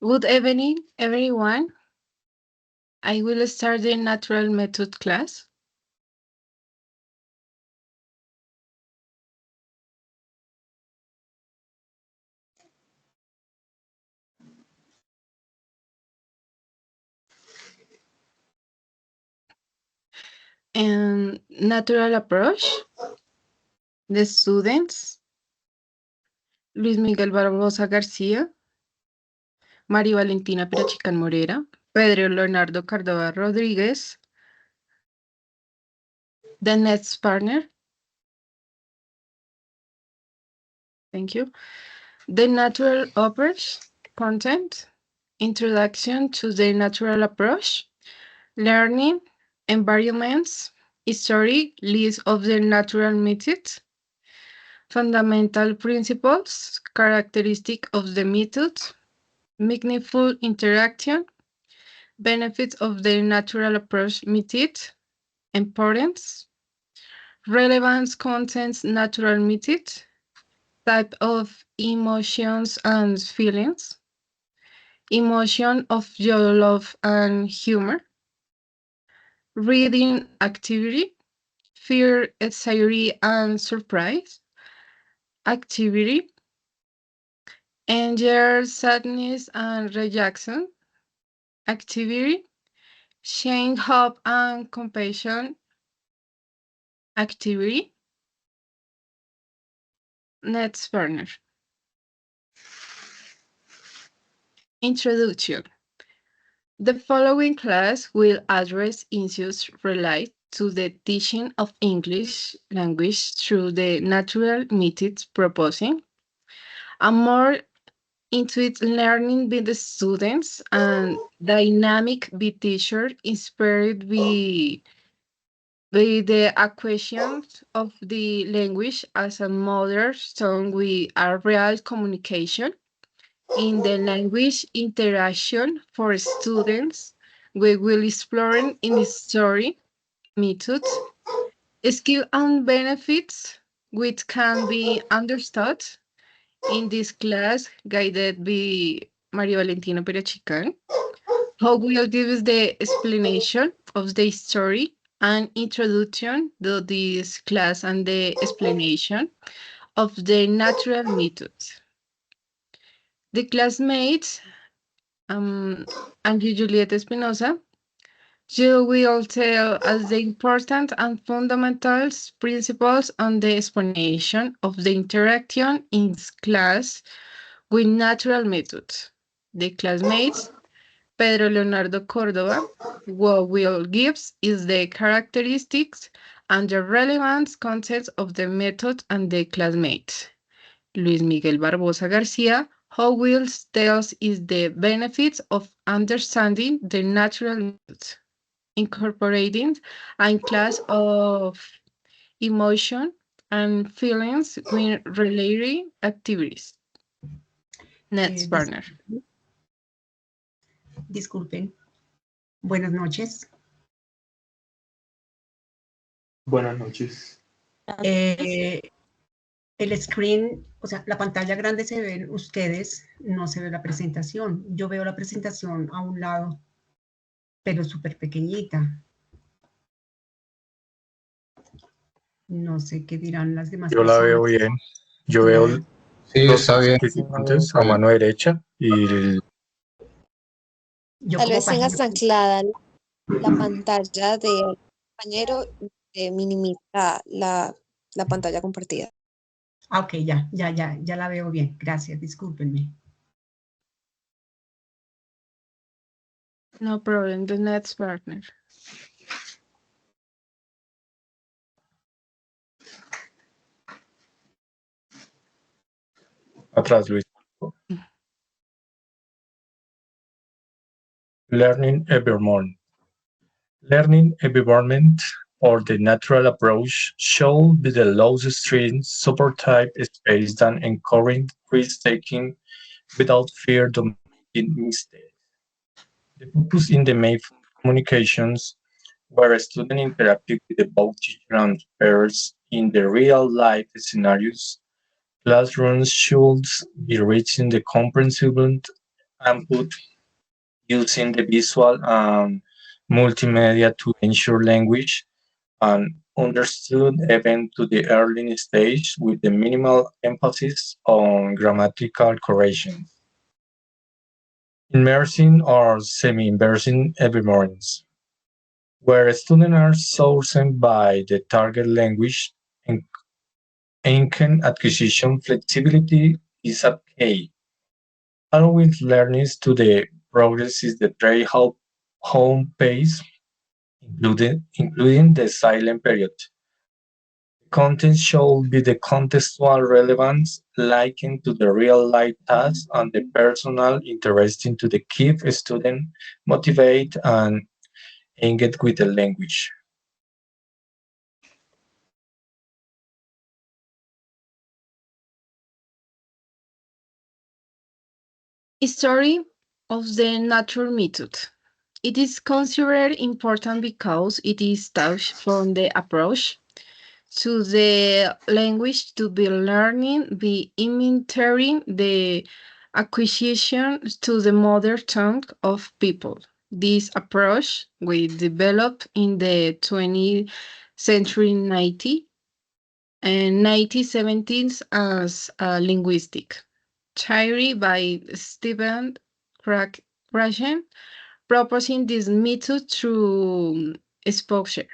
Good evening, everyone. I will start the natural method class. And natural approach, the students, Luis Miguel Barbosa García, María Valentina Pirachican Morera, Pedro Leonardo Cardova Rodríguez, the next partner. Thank you. The natural approach content, introduction to the natural approach, learning, environments, history, list of the natural methods, fundamental principles, characteristic of the method, meaningful interaction, benefits of the natural approach method, importance, relevance contents natural method, type of emotions and feelings, emotion of joy, love, and humor, reading activity, fear, anxiety, and surprise, activity, anger, sadness, and rejection, activity, shame, hope, and compassion, activity, next partner. Introduction. The following class will address issues related to the teaching of English language through the natural methods proposing a more intuitive learning by the students and dynamic by teacher inspired by the acquisition of the language as a mother tongue with a real communication in the language interaction for students. We will explore in the story methods, skill and benefits which can be understood in this class guided by Maria Valentina Perachican. How will give us the explanation of the story and introduction to this class and the explanation of the natural methods. The classmates, Angie Julieta Espinosa, you will tell us the important and fundamental principles on the explanation of the interaction in class with natural methods. The classmates, Pedro Leonardo Cordova, what will gives is the characteristics and the relevant content of the method and the classmates. Luis Miguel Barbosa Garcia, how will tells is the benefits of understanding the natural methods, incorporating a class of emotion and feelings with related activities. Next Dis partner. disculpen. Buenas noches. Buenas noches. El screen, o sea, la pantalla grande se ven ustedes, no se ve la presentación. Yo veo la presentación a un lado, pero súper pequeñita. No sé qué dirán las demás Yo la personas. veo bien. Yo veo Sí, los está bien. participantes a mano derecha y Yo Tal como vez tengas página- anclada la pantalla del compañero y minimiza la pantalla compartida. Ah, ok, ya la veo bien. Gracias, discúlpenme. No problem, the next partner. atrás, Luis. Learning every morning. Learning environment or the natural approach should be the lowest string support type space than encouraging risk-taking without fear of making mistakes. The purpose in the main communications where a student interacts with both teacher and peers in the real-life scenarios, classrooms should be rich in the comprehensible input using the visual and multimedia to ensure language and understood even to the early stage with the minimal emphasis on grammatical corrections. Immersing or semi-immersing environments, where students are chosen by the target language and income acquisition flexibility is a key. Allowing learners to the progress is the very home pace, including the silent period. Content should be the contextual relevance likened to the real-life task and the personal interesting to the keep student motivate and engage with the language. History of the natural method. It is considered important because it is touched from the approach to the language to be learning, be imitating the acquisition to the mother tongue of people. This approach we developed in the 20th century 1970s as linguistic theory by Stephen Krashen, proposing this method through exposure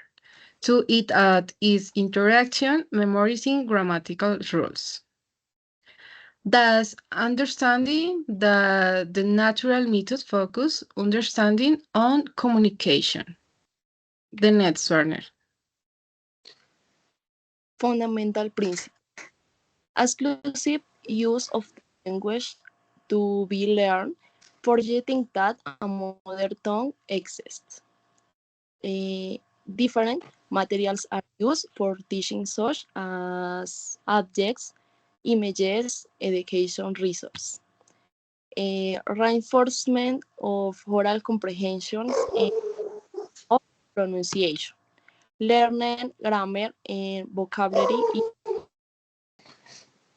to it at its interaction, memorizing grammatical rules. Thus, understanding that the natural method focus understanding on communication. The next, Werner. Fundamental principle. Exclusive use of language to be learned, forgetting that a mother tongue exists. Different materials are used for teaching such as objects, images, education resources. Reinforcement of oral comprehension and of pronunciation. Learning grammar and vocabulary.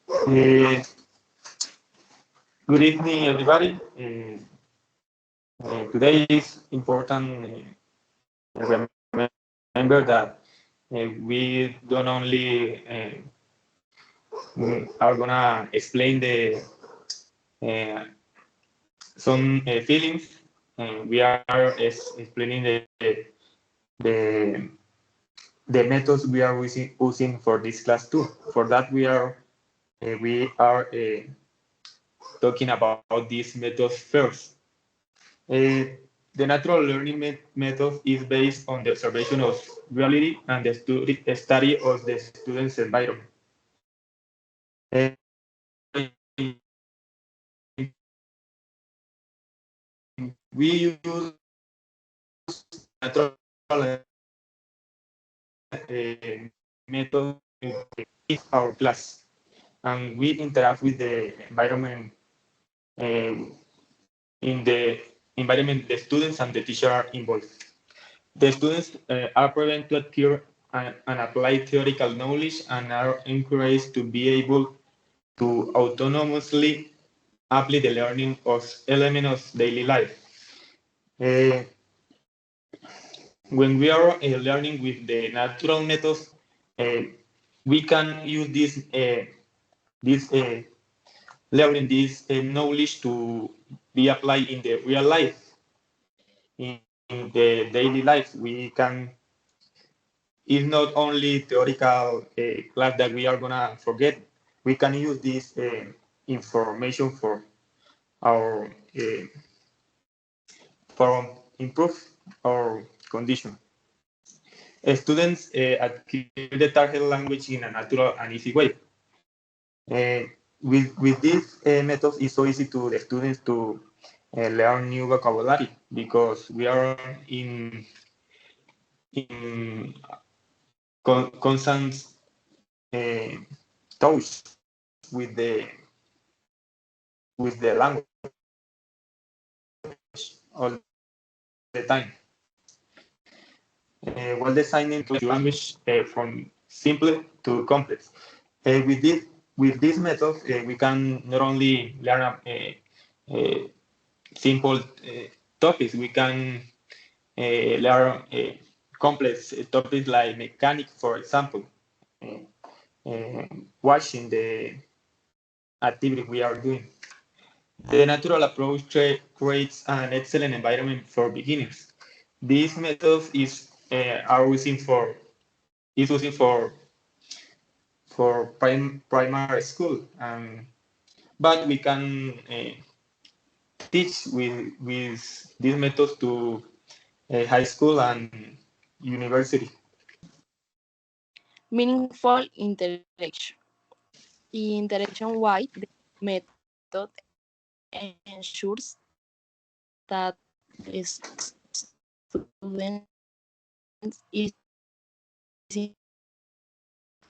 Uh, Good evening, everybody. Today is important. Remember that we don't only are gonna explain the uh, some feelings. We are explaining the the methods we are using for this class too. For that, we are talking about these methods first. The natural learning method is based on the observation of reality and the study of the student's environment. Uh, we use natural method in our class, and we interact with the environment in the environment the students and the teacher are involved. The students are prepared to acquire and apply theoretical knowledge and are encouraged to be able to autonomously apply the learning of elements of daily life. Uh, when we are learning with the natural methods, uh, we can use this learning this knowledge to be applied in the real life, in the daily life. We can. It's not only theoretical class that we are gonna forget. We can use this information our uh, for improve our condition. Students acquire the target language in a natural and easy way. With this method, it's so easy to the students to learn new vocabulary because we are in constant uh, touch with the language all the time. While designing language from simple to complex. With this method, we can not only learn simple topics. We can learn complex topics like mechanics, for example, watching the activity we are doing. The natural approach creates an excellent environment for beginners. This method is using for primary school, but we can teach with these methods to high school and university. Meaningful interaction. Interaction-wide, the method ensures that students is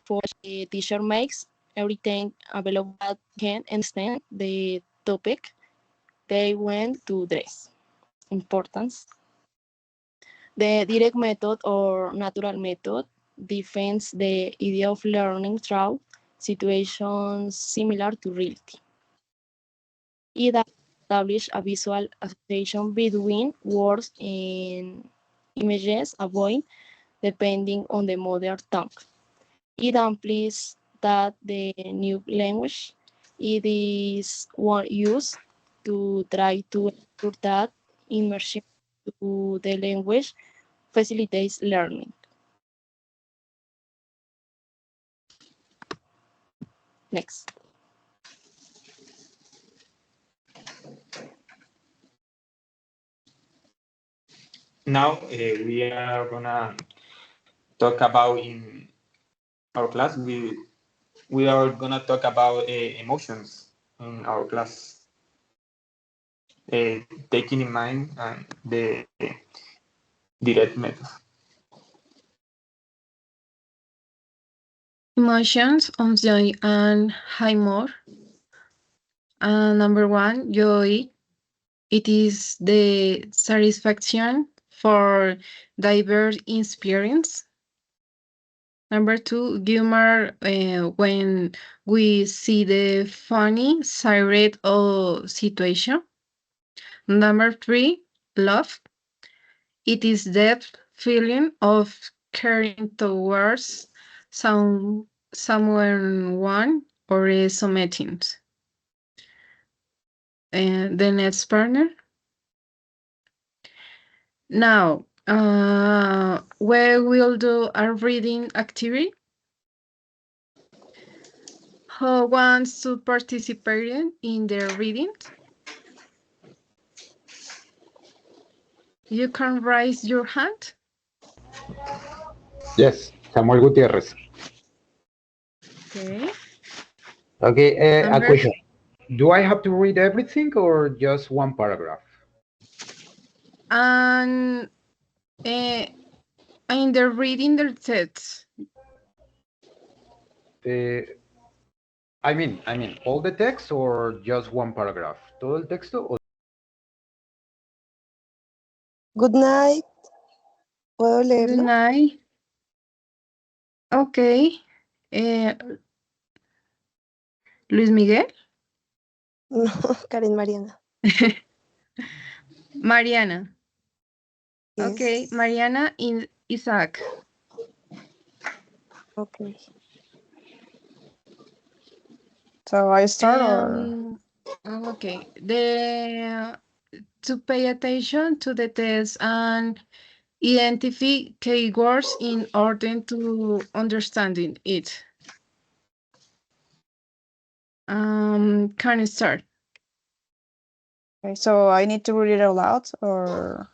for the teacher makes everything available that can understand the topic they want to address. Importance. The direct method or natural method defends the idea of learning through situations similar to reality. It establishes a visual association between words and images, avoid depending on the mother tongue. It implies that the new language it is one used to try to ensure that immersion to the language facilitates learning. Next. Now we are gonna talk about in our class. We are gonna talk about emotions in our class, taking in mind the direct method. Emotions of joy and humor. Number one, joy. It is the satisfaction for diverse experience. Number two, humor, when we see the funny side of situation. Number three, love. It is that feeling of caring towards someone or something. And the next partner. Now, we will do a reading activity. Who wants to participate in the reading? You can raise your hand. Yes, Samuel Gutierrez. Okay. Okay, a Amber? question. Do I have to read everything or just one paragraph? And in the reading the text. I mean, all the text or just one paragraph? ¿Todo el texto? Good night. ¿Puedo Good leerlo? night. Okay. Luis Miguel? No, Karen Mariana. Mariana. Okay, Yes. Mariana in Isaac. Okay. So I start or Okay. To pay attention to the text and identify keywords in order to understanding it. Can I start? okay, so I need to read it out loud or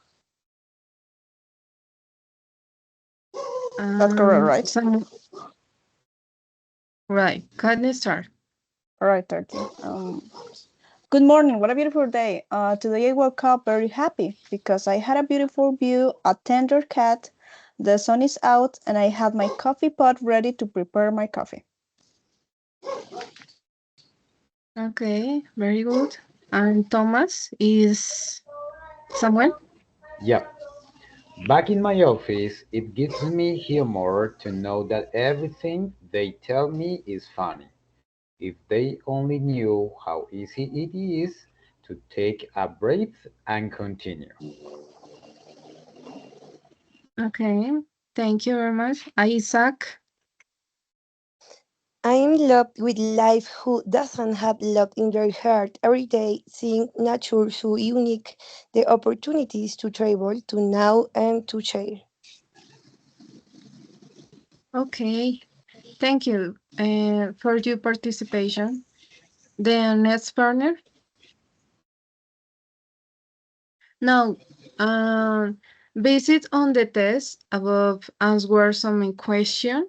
that's correct, right? Right. Can I start? All right, 13. Good morning. What a beautiful day. Today I woke up very happy because I had a beautiful view, a tender cat, the sun is out, and I had my coffee pot ready to prepare my coffee. Okay, very good. And Thomas is Samuel? Yeah. Back in my office, it gives me humor to know that everything they tell me is funny. If they only knew how easy it is to take a breath and continue. Okay, thank you very much. Isaac. I am in love with life who doesn't have love in their heart every day, seeing nature so unique, the opportunities to travel, to know and to share. Okay, thank you for your participation. The next partner. Now, based on the test above, answer some question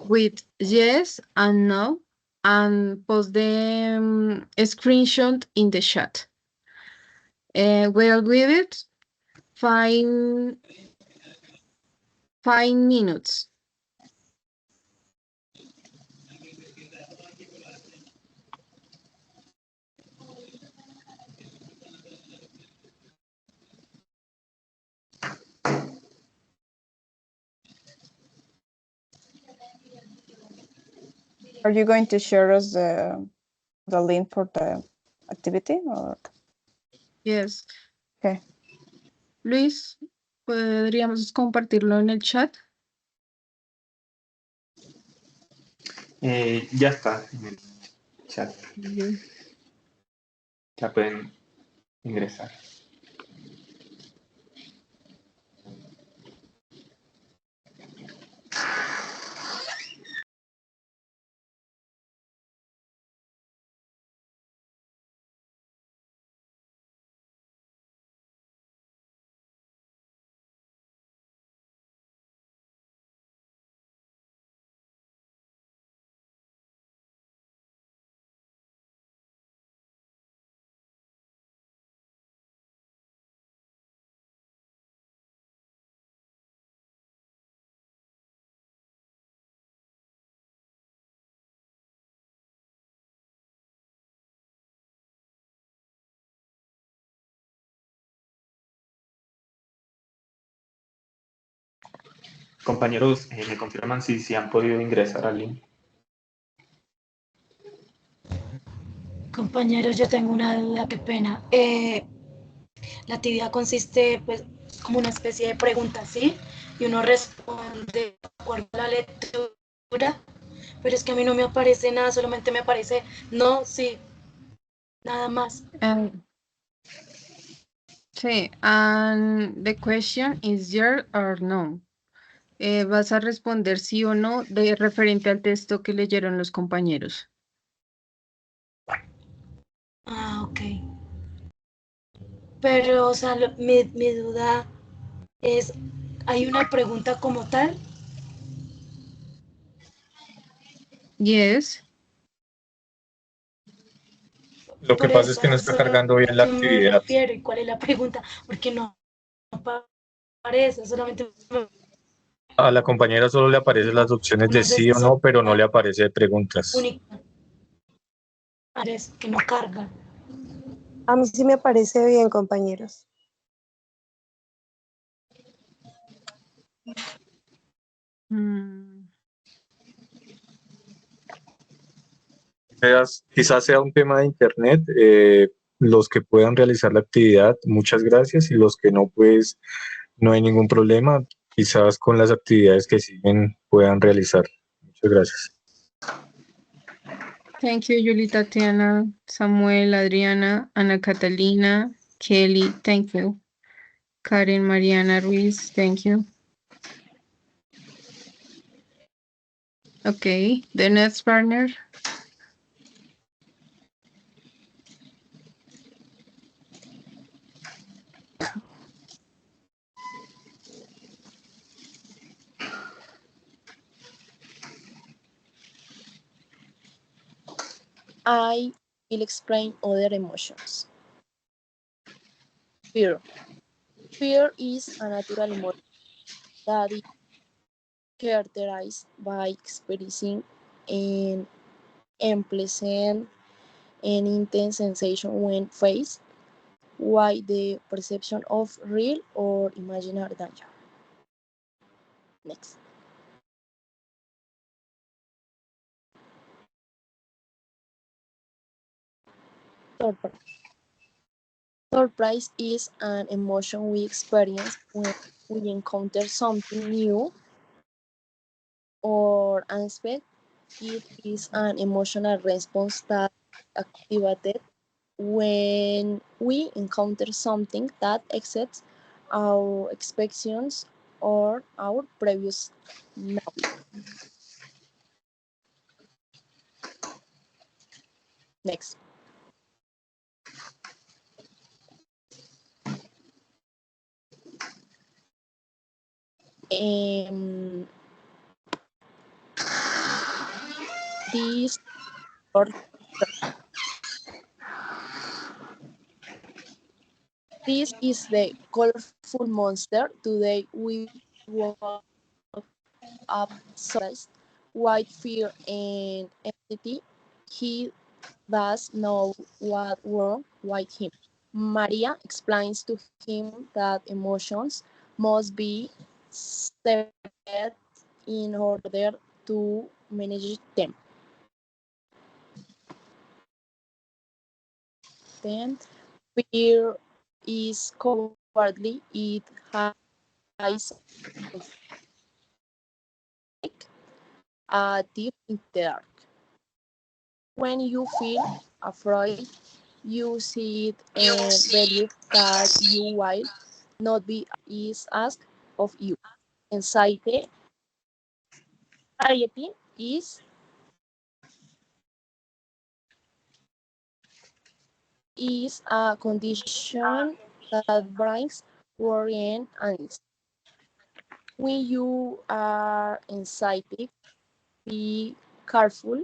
with yes and no, and post the screenshot in the chat. We'll give it 5 minutes. Are you going to share us the link for the activity or? Yes. Okay. Luis, ¿podríamos compartirlo en el chat? Ya está en el chat. Bien. Ya pueden ingresar. Compañeros, ¿me confirman si han podido ingresar al link? Compañeros, yo tengo una duda, qué pena. La actividad consiste, pues, como una especie de pregunta, ¿sí? Y uno responde de acuerdo a la lectura, pero es que a mí no me aparece nada, solamente me aparece no, sí, nada más. Sí, and the question is yes or no. Vas a responder sí o no de referente al texto que leyeron los compañeros. Ah, ok. Pero, o sea, mi duda es, ¿hay una pregunta como tal? Yes. Lo que Por pasa es eso, que no eso está es a cargando bien lo la que me actividad. refiero y cuál es la pregunta, porque no aparece, solamente A la compañera solo le aparecen las opciones de no sé sí si o no, pero no la le aparece de preguntas. única, aparece que no carga. A mí sí me parece bien, compañeros. Mm, Quizás sea un tema de internet. Los que puedan realizar la actividad, muchas gracias, y los que no, pues no hay ningún problema. Quizás con las actividades que siguen puedan realizar. Muchas gracias. Thank you, Julie, Tatiana, Samuel, Adriana, Ana Catalina, Kelly, thank you. Karen, Mariana, Ruiz, thank you. Okay, the next partner. I will explain other emotions. Fear. Fear is a natural emotion that is characterized by experiencing an unpleasant and intense sensation when faced with the perception of real or imaginary danger. Next. Third part. Surprise is an emotion we experience when we encounter something new or unexpected. It is an emotional response that is activated when we encounter something that exceeds our expectations or our previous knowledge. Next. Um, this or this is the colorful monster. Today we woke up surprised, white fear and anxiety. He does know what wrong with him. Maria explains to him that emotions must be separate in order to manage them. Then, fear is cowardly. It hides like a thief in the dark. When you feel afraid, you see it and believe that you will not be is asked of you. Anxiety is a condition that brings worry and angst. When you are anxiety, be careful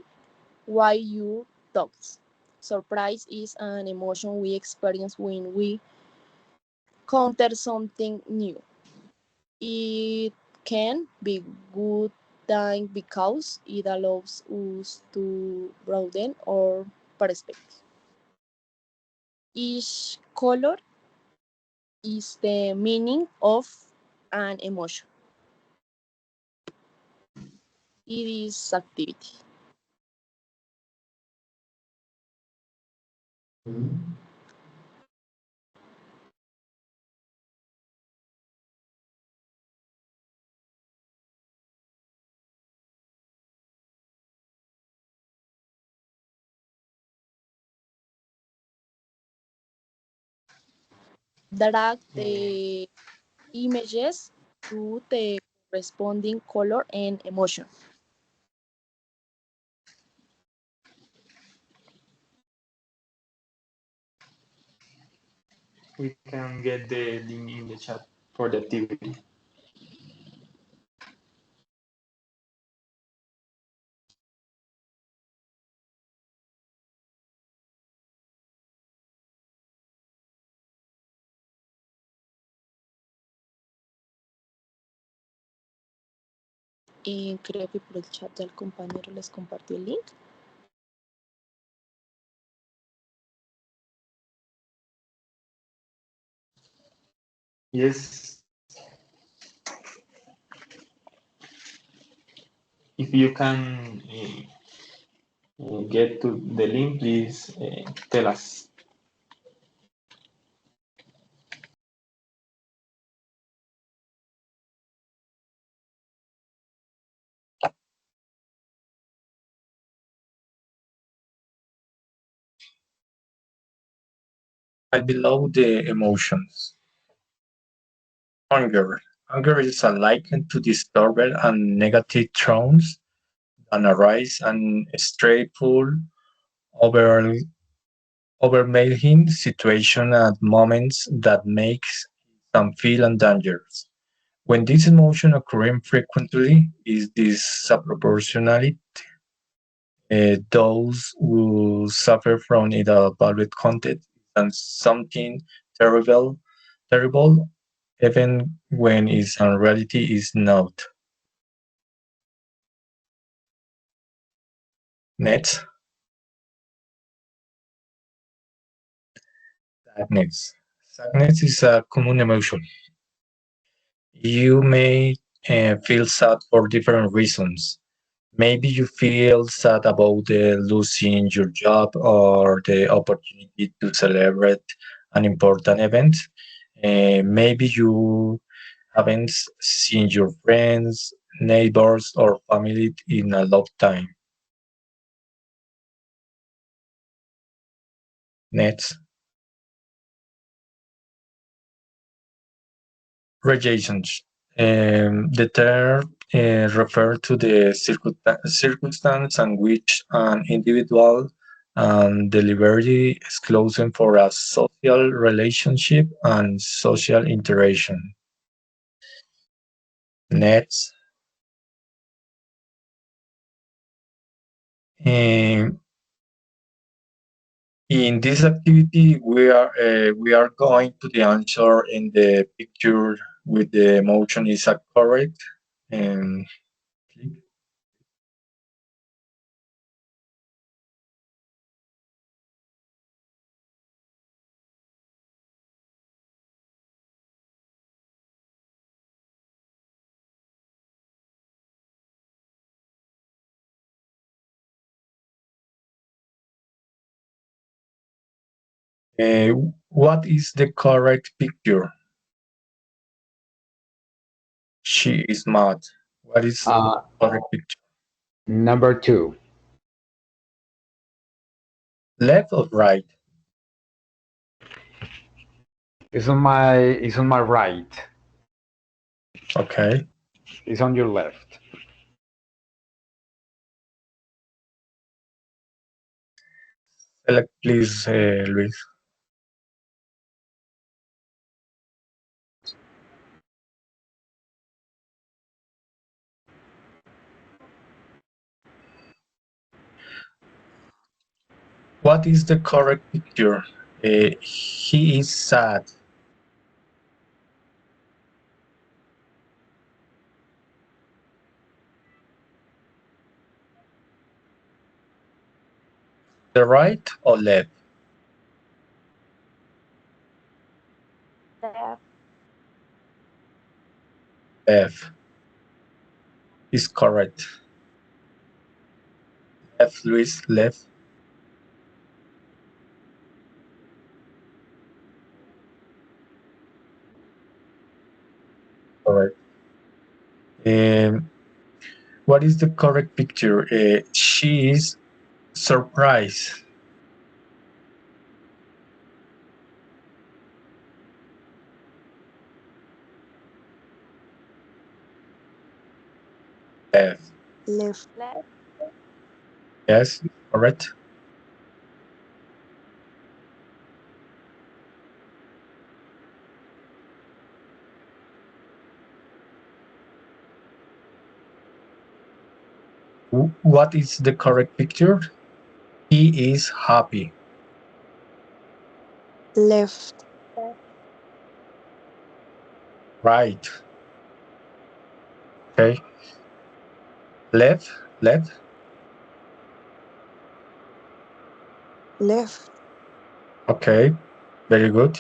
why you thoughts. Surprise is an emotion we experience when we counter something new. It can be good thing because it allows us to broaden our perspective. Each color is the meaning of an emotion. It is activity. Drag the images to the corresponding color and emotion. We can get the link in the chat for the activity. Y creo que por el chat ya el compañero les compartió el link. Yes. If you can get to the link, please tell us. Right below the emotions. Hunger. Hunger is a likened to disturbed and negative thoughts that arise and stressful, over, overwhelming situation at moments that makes them feel endangered. When this emotion occurring frequently, is disproportionate. Those who suffer from it are valued content and something terrible, terrible, even when it's in reality is not. Next, sadness. Sadness is a common emotion. You may feel sad for different reasons. Maybe you feel sad about losing your job or the opportunity to celebrate an important event. Maybe you haven't seen your friends, neighbors, or family in a long time. Next. Reasons. The term refers to the circumstance in which an individual deliberately exclusion for a social relationship and social interaction. Next. In this activity, we are going to the answer in the picture with the emotion is a correct. And click. What is the correct picture? She is mad. What is the correct picture? Number 2. Left or right? It's on my right. Okay. It's on your left. Select, please, Luis. What is the correct picture? He is sad. The right or left? Left. Left is correct. Left, Luis, left. Correct. What is the correct picture? She is surprised. Left. Left. Yes, correct. What is the correct picture? He is happy. Left. Right. Okay. Left, left. Left. Okay. Very good.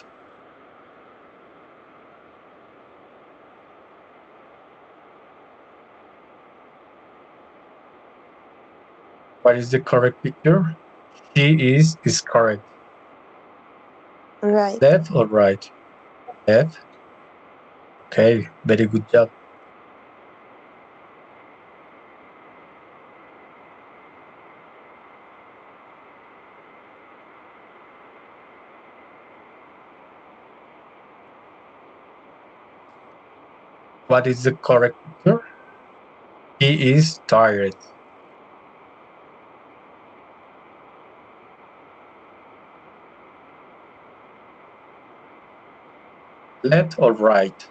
What is the correct picture? She is correct. Right. Left or right? Left. Okay. Very good job. What is the correct picture? He is tired. Left or right?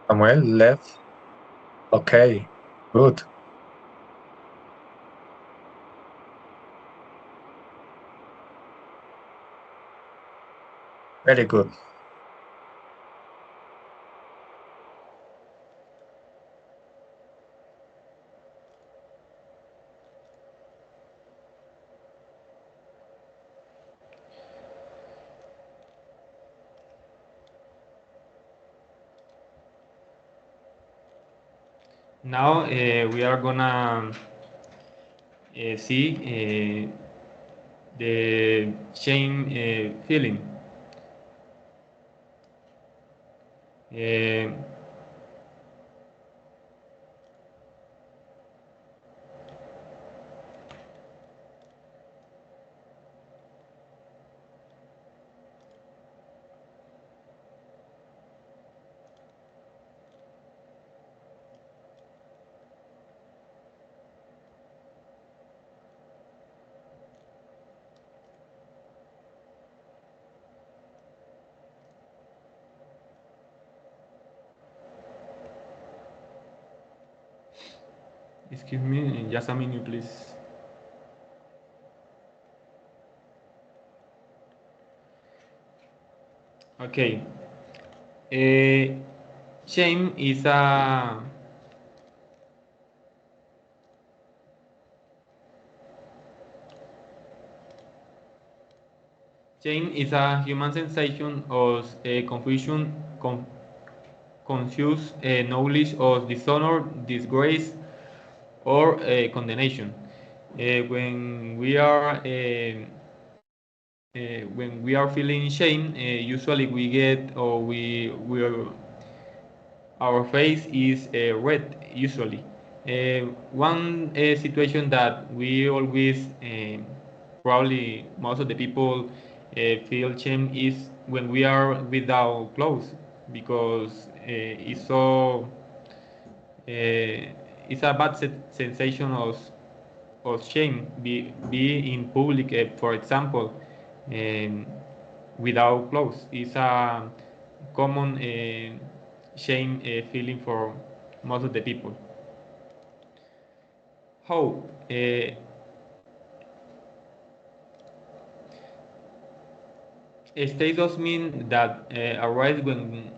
Samuel, left. Okay. Good. Very good. Now we are gonna see the shame feeling. Uh, Excuse me, just a minute, please. Okay. Shame is a human sensation of confusion, confused knowledge of dishonor, disgrace, or condemnation. When we are feeling shame, usually we get or we are, our face is red usually. One situation that we always probably most of the people feel shame is when we are without clothes because it's a bad sensation of shame be in public for example um, without clothes. It's a common shame feeling for most of the people. How state does mean that arise when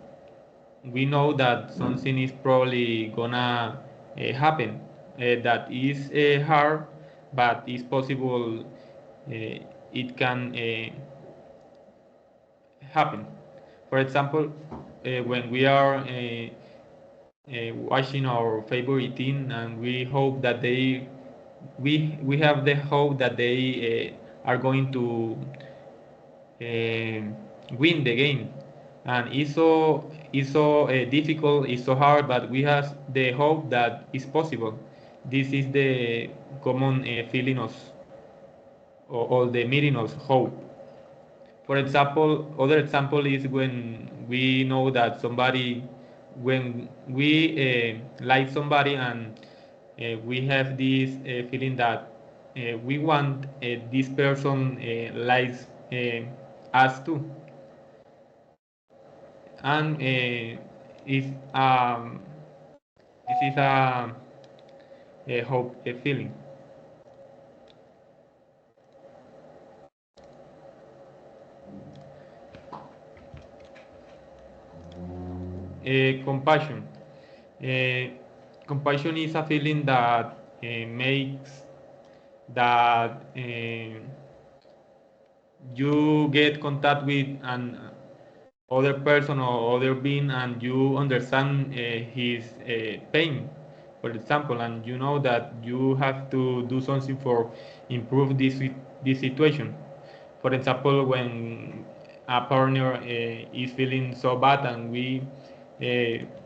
we know that something is probably gonna happen. That is hard, but it's possible. It can happen. For example, when we are watching our favorite team and we hope that we have the hope that they are going to win the game, and it's so difficult, it's so hard, but we have the hope that it's possible. This is the common feeling of or the meaning of hope. For example, other example is when we know that somebody, when we like somebody and we have this feeling that we want this person likes us too, and if this is a hope a feeling. Compassion. Uh, Compassion is a feeling that makes that you get contact with an other person or other being and you understand his pain, for example, and you know that you have to do something for improve this situation. For example, when a partner is feeling so bad and we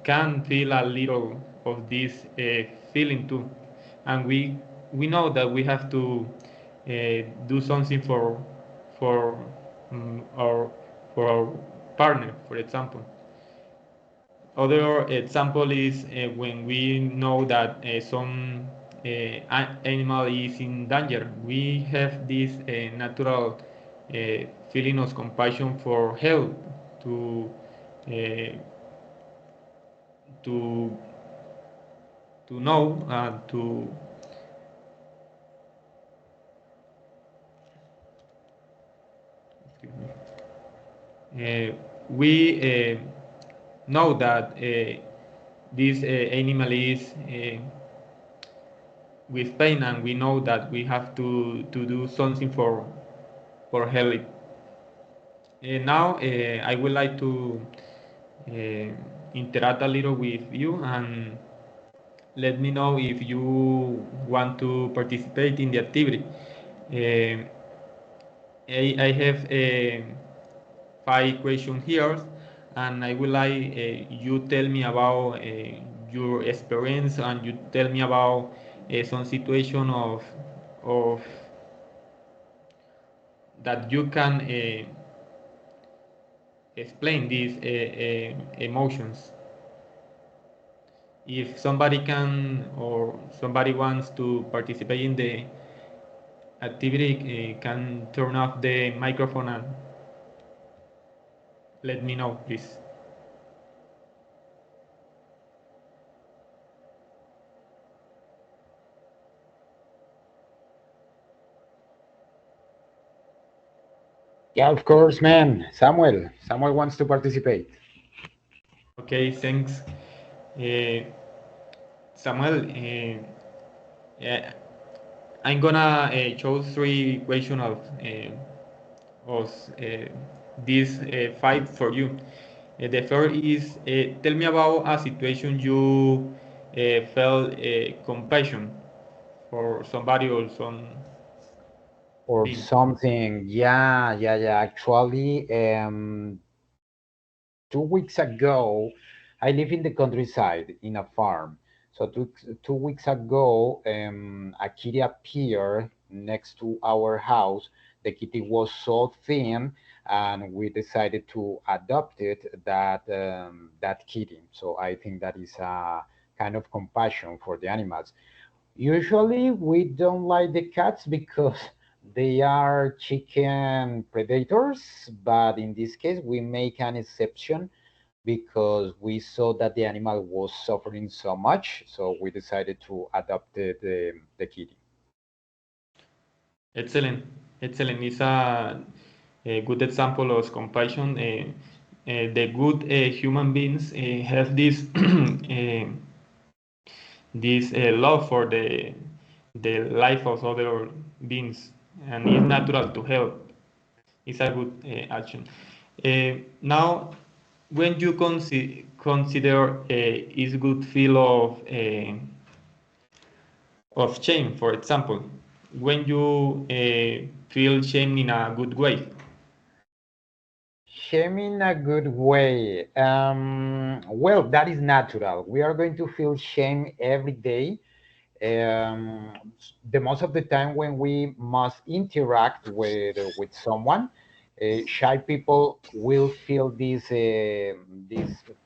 can feel a little of this feeling too, and we know that we have to do something for our partner, for example. Other example is when we know that some animal is in danger. We have this natural feeling of compassion for help to uh, to to know to we know that this animal is with pain, and we know that we have to do something for help. Now I would like to interact a little with you and let me know if you want to participate in the activity. I have 5 questions here, and I would like you tell me about your experience, and you tell me about some situation of that you can explain these emotions. If somebody can or somebody wants to participate in the activity, can turn off the microphone and let me know, please. Yeah, of course, man. Samuel wants to participate. Okay, thanks. Samuel, I'm gonna choose 3 questions of these 5 for you. The first is tell me about a situation you felt compassion for somebody or some Or being. something. Yeah. Actually, 2 weeks ago, I live in the countryside in a farm. So 2 weeks ago, a kitty appeared next to our house. The kitty was so thin, and we decided to adopt it, that kitty. So I think that is a kind of compassion for the animals. Usually, we don't like the cats because they are chicken predators, but in this case, we make an exception because we saw that the animal was suffering so much, so we decided to adopt the kitty. Excellent, excellent. It's a good example of compassion. The good human beings have this love for the life of other beings, and it's natural to help. It's a good action. Now, when you consider is good feel of shame, for example, when you feel shame in a good way. Shame in a good way. Well, that is natural. We are going to feel shame every day. Um, the most of the time when we must interact with someone, shy people will feel this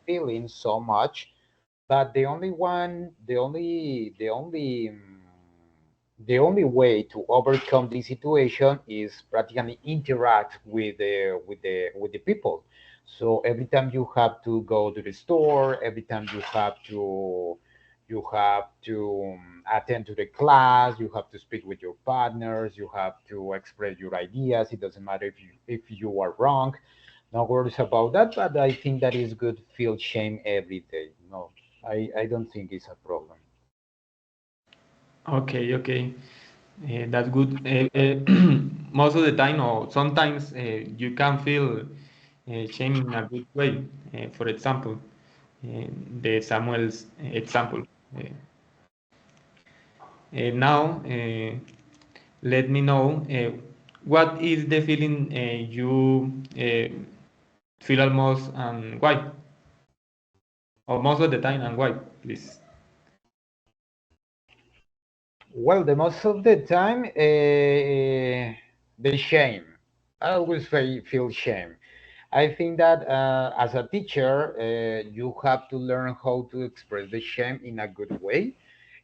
feeling so much. But the only way to overcome this situation is practically interact with the people. So every time you have to go to the store, every time you have to attend to the class, you have to speak with your partners, you have to express your ideas. It doesn't matter if you are wrong. No worries about that, but I think that is good feel shame every day. No, I don't think it's a problem. Okay, okay. That's good. Most of the time, or sometimes, you can feel shame in a good way. For example, uh, the Samuel's example. Uh, now, let me know what is the feeling you feel almost and why, or most of the time and why, please. Well, the most of the time, the shame. I always feel shame. I think that as a teacher, you have to learn how to express the shame in a good way.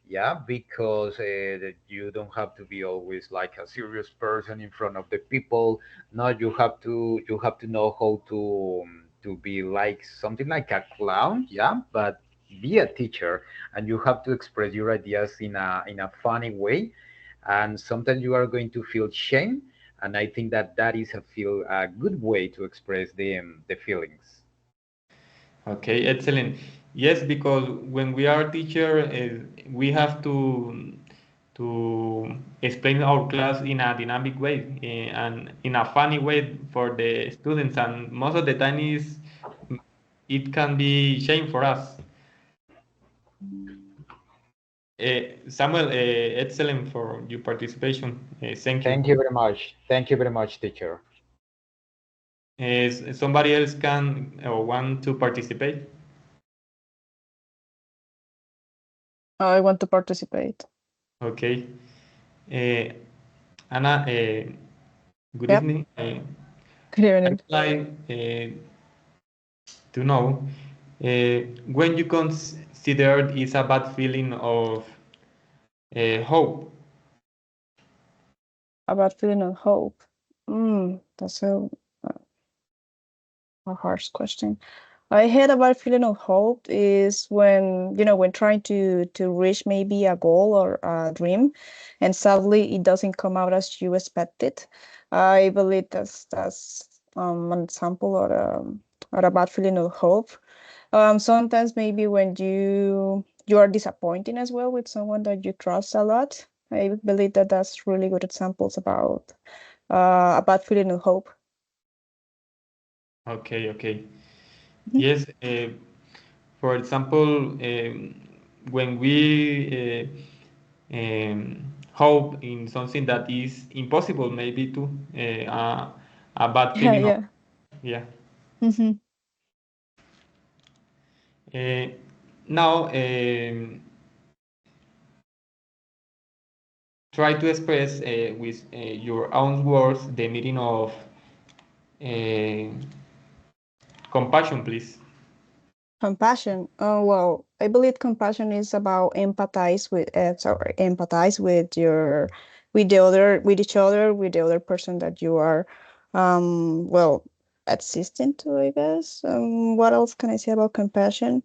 Yeah, because that you don't have to be always like a serious person in front of the people. No, you have to know how to be like something like a clown. Yeah, but be a teacher, and you have to express your ideas in a funny way. And sometimes you are going to feel shame, and I think that that is a good way to express the feelings. Okay, excellent. Yes, because when we are teacher, we have to explain our class in a dynamic way and in a funny way for the students, and most of the time it can be shame for us. Samuel, excellent for your participation. Thank you. Thank you very much. Thank you very much, teacher. Somebody else can or want to participate? I want to participate. Okay. Anna, good Yep. evening. Good evening. I'd like to know when you consider it's a bad feeling of hope. A bad feeling of hope. That's a harsh question. I had a bad feeling of hope is when, when trying to reach maybe a goal or a dream, and sadly it doesn't come out as you expected. I believe that's an example or a bad feeling of hope. Sometimes maybe when you are disappointed as well with someone that you trust a lot. I believe that that's really good examples about a bad feeling of hope. Okay, okay. Mhm. Yes, for example, when we hope in something that is impossible, maybe too, a bad Yeah, feeling of, yeah. yeah. hmm Now, try to express with your own words the meaning of uh, compassion, please. Compassion. Oh, well, I believe compassion is about empathize with with each other, with the other person that you are, well, assisting to, I guess. What else can I say about compassion?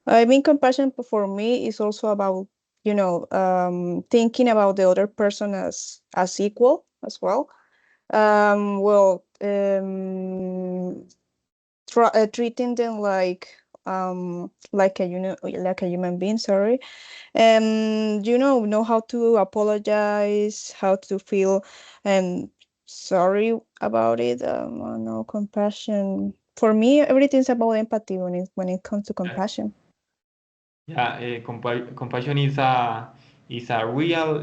I mean, compassion for me is also about, thinking about the other person as equal as well. Well, treating them like a human being, sorry, and know how to apologize, how to feel sorry about it. No, compassion for me, everything's about empathy when it comes to compassion. Yeah, compassion is a real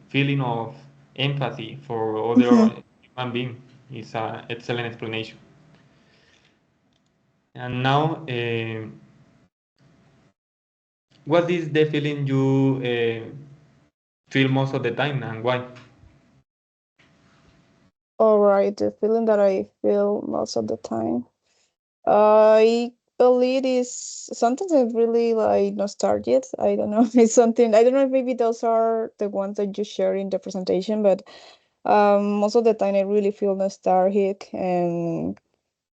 feeling of empathy for Mhm. other human being. It's an excellent explanation. And now, what is the feeling you feel most of the time and why? All right, the feeling that I feel most of the time, I believe is sometimes I'm really like nostalgic. I don't know. It's something I don't know if maybe those are the ones that you share in the presentation, but most of the time I really feel nostalgic and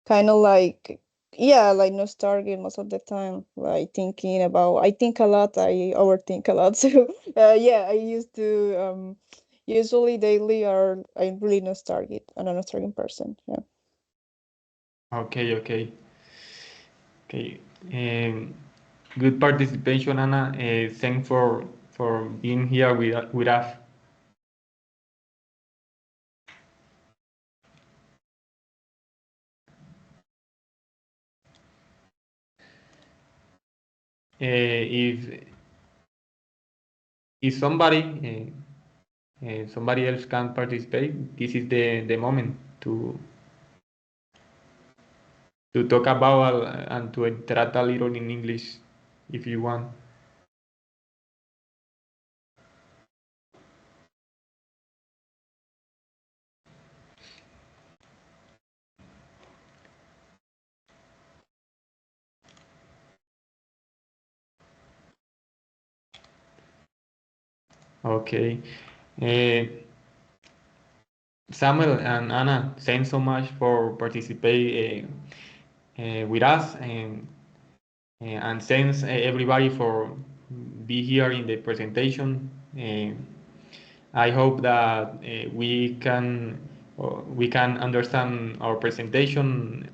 kind of like, yeah, like nostalgic most of the time. Like thinking about, I think a lot. I overthink a lot. So yeah, I used to usually daily are I'm really nostalgic. I'm a nostalgic person. Yeah. Okay, okay, okay. Good participation, Anna. Thanks for being here with us. If somebody else can participate, this is the moment to talk about and to interact a little in English if you want. Okay. Samuel and Anna, thanks so much for participating with us, and thanks everybody for be here in the presentation. I hope that we can understand our presentation,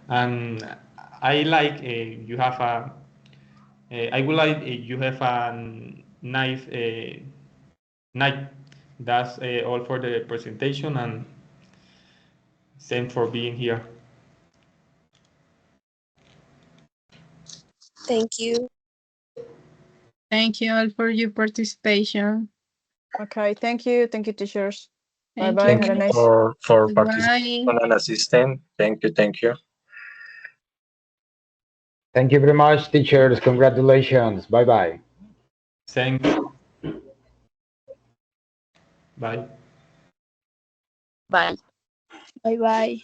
and I like you have a I would like you have a nice night. That's all for the presentation, and thanks for being here. Thank you. Thank you all for your participation. Okay, thank you. Thank you, teachers. Thank Bye-bye. you. Have a nice for Bye. participation and assistant. Thank you. Thank you. Thank you very much, teachers. Congratulations. Bye-bye. Thank you. Bye. Bye. Bye bye.